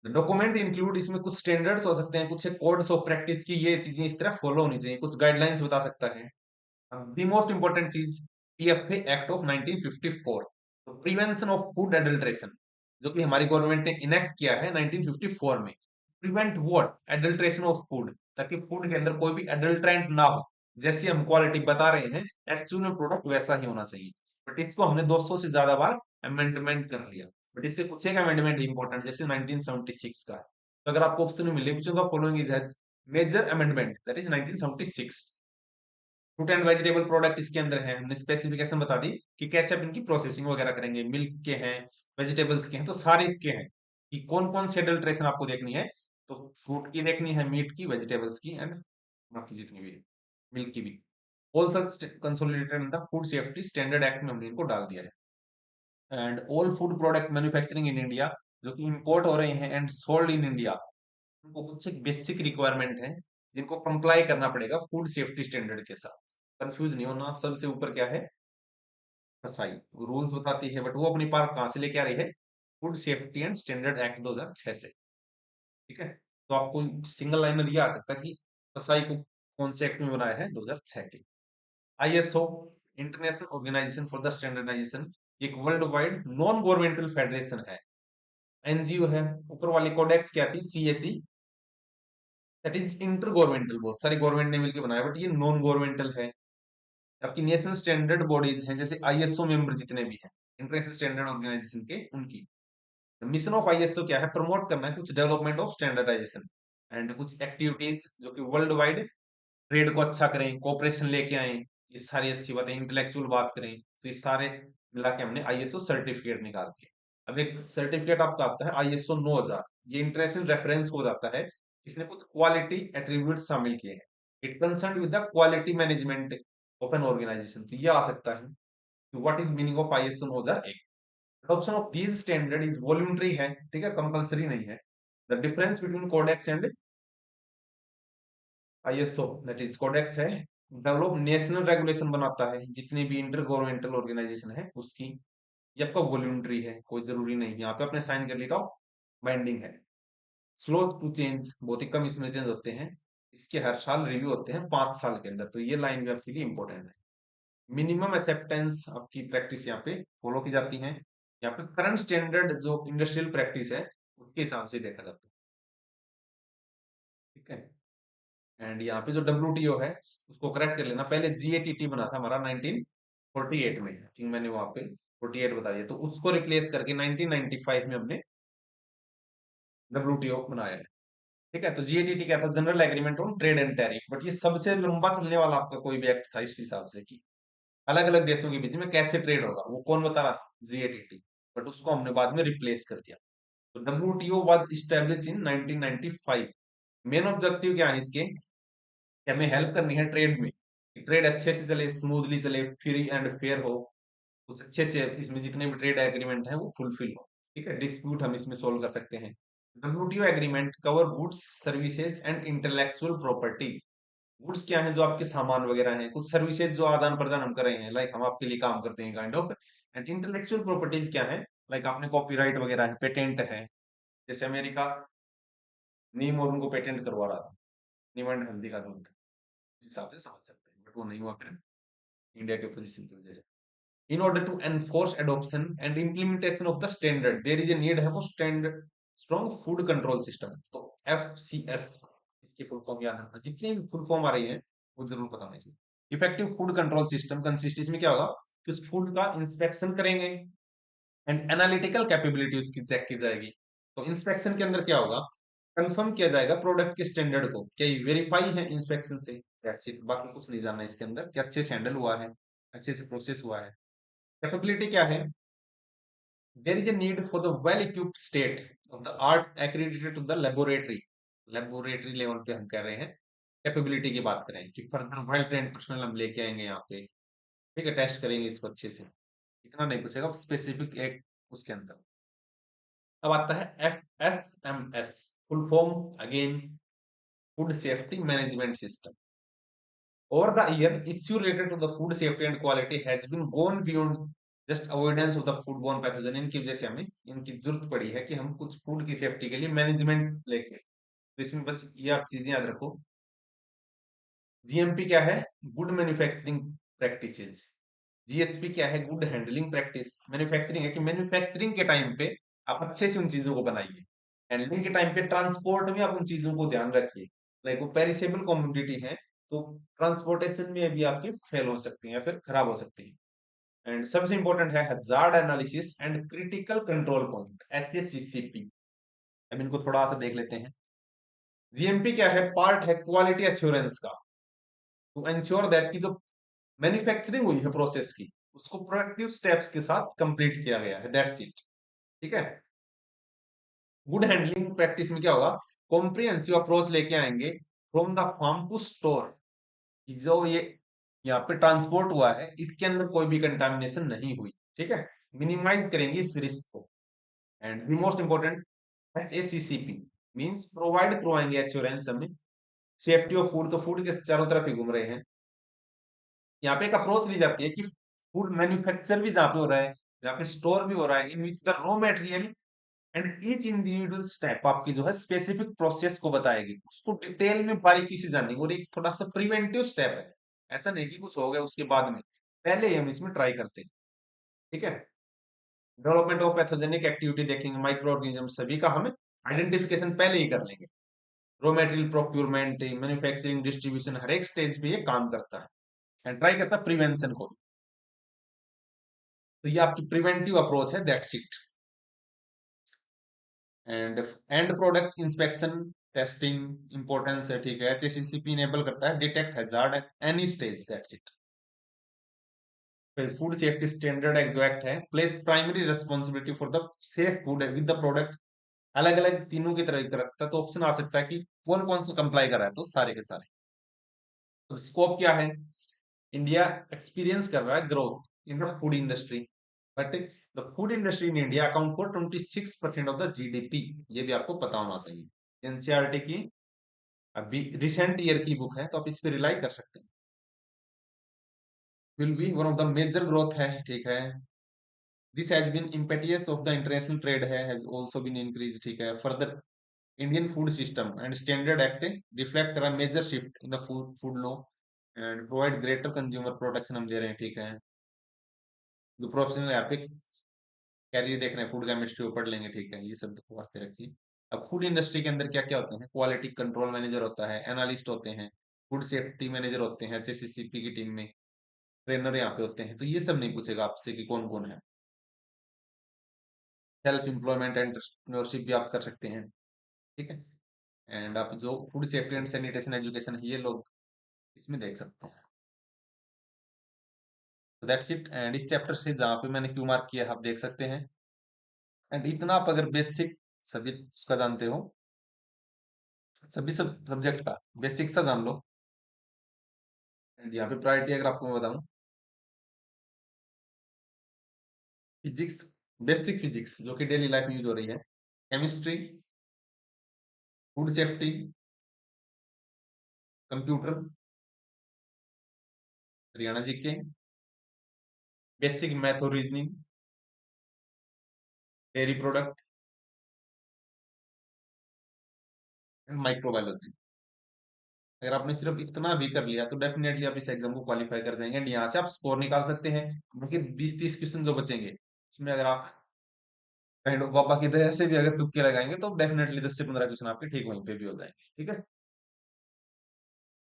Document include, इसमें कुछ स्टैंडर्ड्स हो सकते हैं, कुछ कोड्स ऑफ प्रैक्टिस की ये चीजें इस तरह फॉलो होनी चाहिए, कुछ गाइडलाइंस बता सकता है। द मोस्ट इंपोर्टेंट चीज, पीएफए एक्ट ऑफ 1954, तो प्रिवेंशन ऑफ फूड एडल्ट्रेशन, जो कि हमारी गवर्नमेंट ने इनेक्ट किया है 1954 में। Prevent what? Adulteration of food, ताकि फूड के अंदर कोई भी एडल्ट्रेंट ना हो। जैसी हम क्वालिटी बता रहे हैं एक्चुअल में प्रोडक्ट वैसा ही होना चाहिए, बट इसको हमने 200 से ज्यादा बार अमेंडमेंट कर लिया। बट इसके कुछ एक अमेंडमेंट इंपॉर्टेंट, जैसे 1976 का है। तो अगर आपको ऑप्शन में मिले which of the following is major amendment, that is 1976। Fruit and vegetable product इसके अंदर है, हमने स्पेसिफिकेशन बता दी कि कैसे आप इनकी प्रोसेसिंग वगैरह करेंगे, मिल्क के हैं, वेजिटेबल्स के हैं, तो सारे इसके हैं कि कौन कौन सी एडल्ट्रेशन आपको देखनी है। तो फ्रूट की देखनी है, मीट की, वेजिटेबल्स की, एंड बाकी जितनी भी है, मिल्क की भी। All such consolidated in the food safety standard act में हमने इनको डाल दिया है। And all food product manufacturing in India, जो कि इंपोर्ट हो रहे हैं एंड सोल्ड इन इंडिया, उनको कुछ एक बेसिक रिक्वायरमेंट है जिनको कंप्लाई करना पड़ेगा फूड सेफ्टी स्टैंडर्ड के साथ। कंफ्यूज नहीं होना, सबसे ऊपर क्या है? फसाई, रूल्स बताती है, बट वो अपनी पार कहां से लेके आ रही है? Food safety and standard act 2006 से, ठीक है। तो आपको सिंगल लाइन में दिया आ सकता है कि फसाई को कौन से एक्ट में बनाया है? 2006 के। ISO, international organization for the standardization, एक world wide non governmental federation है, एनजीओ है। ऊपर वाली कोडेक्स क्या थी? CSE, that is inter governmental, बहुत सारी गवर्नमेंट ने मिलकर बनाया, बट ये नॉन गवर्नमेंटल है। आपकी नेशनल स्टैंडर्ड बॉडीज हैं, जैसे आईएसओ मेंबर जितने भी हैं इंटरनेशनल स्टैंडर्ड ऑर्गेनाइजेशन के, उनकी मिशन ऑफ आईएसओ क्या है? प्रमोट करना है कुछ डेवलपमेंट ऑफ स्टैंडर्डाइजेशन एंड कुछ एक्टिविटीज जो कि वर्ल्ड वाइड ट्रेड को अच्छा करें, कोऑपरेशन लेके आए, ये सारी अच्छी बातें, इंटेलेक्चुअल बात करें, तो ये सारे मिला के हमने आईएसओ सर्टिफिकेट निकाल दिया। अब एक सर्टिफिकेट आपका आता है आईएसओ 9000, ये इंटरनेशनल रेफरेंस को बताता है, इसने कुछ क्वालिटी एट्रीब्यूट शामिल किए हैं। It concern with the quality management of an organization, तो ये आ सकता है कि what is meaning of ISO 9001। Adoption of these standard is voluntary है, ठीक है, कंपलसरी नहीं है। The difference between codex and ISO, that is codex है डेवलप नेशनल रेगुलेशन बनाता है, जितनी भी इंटर गवर्नमेंटल ऑर्गेनाइजेशन है उसकी। ये आपका वॉलंटरी है, कोई जरूरी नहीं, यहाँ पे आपने साइन कर लिया तो बाइंडिंग है। स्लो टू चेंज, बहुत ही कम इसमें चेंज होते हैं, इसके हर साल रिव्यू होते हैं 5 साल के अंदर, तो ये लाइन भी आपके लिए इंपॉर्टेंट है। मिनिमम एक्सेप्टेंस आपकी प्रैक्टिस यहाँ पे फॉलो की जाती है। यहाँ पे करंट स्टैंडर्ड जो इंडस्ट्रियल प्रैक्टिस है उसके हिसाब से देखा जाता है। ठीक है। एंड यहाँ पे जो डब्ल्यूटीओ है उसको करेक्ट कर लेना। पहले जीएटीटी बना था हमारा 1948 में, आई थिंक मैंने वहां पे 48 बता दिया, तो उसको रिप्लेस करके 1995 में हमने डब्ल्यूटीओ बनाया है। ठीक है। तो जीएटीटी क्या था? General agreement on trade and tariff. But ये सबसे लंबा चलने वाला आपका कोई भी एक्ट था इस हिसाब से कि अलग अलग देशों के बीच में कैसे ट्रेड होगा, वो कौन बता रहा था? जीएटीटी। बट उसको हमने बाद में रिप्लेस कर दिया। तो WTO was establish in 1995। Main objective क्या है इसके कि हमें हेल्प करनी है ट्रेड में, ट्रेड अच्छे से चले, स्मूथली चले, फ्री एंड फेयर हो, कुछ अच्छे से इसमें जितने भी ट्रेड एग्रीमेंट है वो फुलफिल हो। ठीक है। डिस्प्यूट हम इसमें सोल्व कर सकते हैं। WTO agreement cover goods, services and intellectual property. Goods क्या है? जो आपके सामान वगैरह हैं। कुछ सर्विसेज जो आदान प्रदान हम कर रहे हैं, लाइक हम आपके लिए काम करते हैं kind of. And intellectual properties क्या है? लाइक आपने कॉपीराइट वगैरह है, पेटेंट है। जैसे अमेरिका नीम और उनको पेटेंट करवा रहा था, नीम एंड हल्दी का दूध, इस हिसाब से समझ सकते हैं, बट वो नहीं हुआ फिर इंडिया के पोजीशन की वजह से। In order to enforce adoption and implementation of the standard, there is a need have a standard strong food control system। तो FCS इसकी फुल फॉर्म याद रखना, जितनी भी फुल फॉर्म आ रही है वो जरूर पता होनी चाहिए। Effective food control system consist इसमें क्या होगा कि उस फूड का इंस्पेक्शन करेंगे एंड एनालिटिकल कैपेबिलिटी उसकी चेक की जाएगी। तो इंस्पेक्शन के अंदर क्या होगा? कंफर्म किया जाएगा प्रोडक्ट के स्टैंडर्ड को, क्या ये वेरीफाई है इंस्पेक्शन से। That's it. बाकी कुछ नहीं जानना इसके अंदर, कि अच्छे से हैंडल हुआ है, अच्छे से प्रोसेस हुआ है। कैपेबिलिटी क्या है? There is a need for the well-equipped state of the art accredited to the laboratory। Laboratory level पे हम कह रहे हैं, कैपेबिलिटी की बात करें कि फर्दर वेल ट्रेन पर्सनल हम लेके आएंगे यहाँ पे। ठीक है। टेस्ट करेंगे इसको अच्छे से, इतना नहीं पूछेगा स्पेसिफिक एक उसके अंदर। अब आता है FSMS, full form again food safety management system. Over the year, issue related to the food safety and quality has been gone beyond just avoidance of the foodborne pathogen। इनकी वजह से हमें इनकी जरूरत पड़ी है कि हम कुछ फूड की सेफ्टी के लिए मैनेजमेंट लेके, तो इसमें बस ये आप चीजें याद रखो। जीएमपी क्या है? Good manufacturing practices. जीएचपी क्या है? Good handling practice. मैन्युफैक्चरिंग है कि मैन्युफैक्चरिंग के टाइम पे आप अच्छे से उन चीजों को बनाइए। हैंडलिंग के टाइम पे ट्रांसपोर्ट में आप उन चीजों को ध्यान रखिए। लाइक वो पेरिसेबल कमोडिटी है, तो ट्रांसपोर्टेशन में भी आपकी फेल हो सकती है या फिर खराब हो सकती है। एंड सबसे इंपॉर्टेंट है hazard analysis and critical control point, HACCP। अब इनको थोड़ा सा देख लेते हैं। जीएमपी क्या है? पार्ट है क्वालिटी एश्योरेंस का, टू एंश्योर दैट की जो मैन्युफैक्चरिंग हुई है प्रोसेस की, उसको प्रोएक्टिव स्टेप्स के साथ कंप्लीट किया गया है। That's it. ठीक है। गुड हैंडलिंग प्रैक्टिस में क्या होगा? कॉम्प्रिहेंसिव अप्रोच लेके आएंगे from the farm to store. जो ये यहाँ पे ट्रांसपोर्ट हुआ है इसके अंदर कोई भी कंटामिनेशन नहीं हुई। ठीक है। मिनिमाइज करेंगे इस रिस्क को। And the most important HACCP means provide करवाएंगे एश्योरेंस हमें सेफ्टी ऑफ फूड। तो फूड के चारों तरफ ही घूम रहे हैं। यहाँ पे एक अप्रोच ली जाती है कि फूड मैन्युफैक्चर भी जहाँ पे हो रहा है, जहाँ पे स्टोर भी हो रहा है, in which the raw material and each individual step आपकी जो है स्पेसिफिक प्रोसेस को बताएगी, उसको डिटेल में बारीकी से जानेंगे। और एक थोड़ा सा प्रिवेंटिव स्टेप है, ऐसा नहीं कि कुछ हो गया उसके बाद में, पहले ही हम इसमें ट्राई करते हैं। ठीक है। डेवलपमेंट ऑफ पैथोजेनिक एक्टिविटी देखेंगे, माइक्रो ऑर्गेनिज्म सभी का हमें आइडेंटिफिकेशन पहले ही कर लेंगे। Raw material procurement, manufacturing, distribution, हर एक स्टेज पे ये काम करता है एंड ट्राई करता है प्रिवेंशन को। तो ये आपकी प्रिवेंटिव अप्रोच है। That's it. And and product inspection testing importance है। ठीक है। HACCP इनेबल करता है detect hazard at any stage. That's it. फिर फूड सेफ्टी स्टैंडर्ड एक्ट जो एक्ट है place primary responsibility for the safe food with the product. अलग अलग तीनों की तरह रखता है, तो ऑप्शन आ सकता है कि कौन कौन सा कंप्लाई कर रहा है, तो सारे के सारे। तो स्कोप क्या है? इंडिया एक्सपीरियंस कर रहा है growth in the food industry, but the food industry in India account for 26% of the GDP। ये भी आपको पता होना चाहिए। एनसीईआरटी की अभी रिसेंट ईयर की बुक है, तो आप इस पे रिलाई कर सकते हैं। Will be one of the major growth है। ठीक है। This has been impetus of the international trade है, हैज आल्सो बीन इंक्रीज। ठीक है। Further Indian food system and standard act reflect करा major shift in the food law. And provide greater consumer protection हम दे रहे हैं, ठीक है। जो प्रोफेशनल यहाँ पे कैरियर देख रहे हैं, फूड केमिस्ट्री पढ़ लेंगे, ठीक है, ये सब वास्ते रखिए। अब फूड इंडस्ट्री के अंदर क्या क्या होते हैं, क्वालिटी कंट्रोल मैनेजर होता है, एनालिस्ट होते हैं, फूड सेफ्टी मैनेजर होते हैं एचएससीसीपी की टीम में, ट्रेनर यहाँ पे होते हैं, तो ये सब नहीं पूछेगा आपसे कि कौन कौन है। सेल्फ एम्प्लॉयमेंट एंटरप्रेन्योरशिप भी आप कर सकते हैं, ठीक है। एंड आप जो food safety and sanitation education है, ये लोग इसमें देख सकते हैं। तो दैट्स इट। एंड इस चैप्टर से जहाँ पे मैंने क्यू मार्क किया आप देख सकते हैं। एंड इतना आप अगर बेसिक सभी उसका जानते हो, सभी सब सब्जेक्ट का बेसिक सा जान लो। एंड यहाँ पे प्रायोरिटी अगर आपको मैं बताऊं, फिजिक्स, बेसिक फिजिक्स जो कि डेली लाइफ में यूज हो रही है, chemistry, food safety, computer, Haryana GK, basic math और reasoning, dairy product and microbiology. अगर आपने सिर्फ इतना भी कर लिया तो डेफिनेटली आप इस एग्जाम को क्वालिफाई कर देंगे। एंड यहाँ से आप स्कोर निकाल सकते हैं, क्योंकि 20-30 क्वेश्चन जो बचेंगे उसमें अगर आप काइंड ऑफ पापा की दया से भी अगर तुक्के लगाएंगे तो डेफिनेटली 10 से 15 क्वेश्चन आपके ठीक वहीं पे भी हो जाएंगे, ठीक है।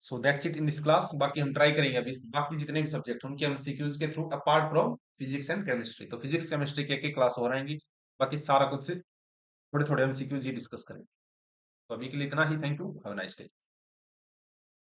So that's it in this class. बाकी हम ट्राई करेंगे अभी बाकी जितने भी सब्जेक्ट हैं उनके एमसीक्यूज के through, apart from physics and chemistry. तो फिजिक्स केमिस्ट्री के एक क्लास हो रहेंगी, बाकी सारा कुछ से थोड़े थोड़े एमसीक्यूज ही डिस्कस करेंगे। तो अभी के लिए इतना ही। Thank you, have a nice day.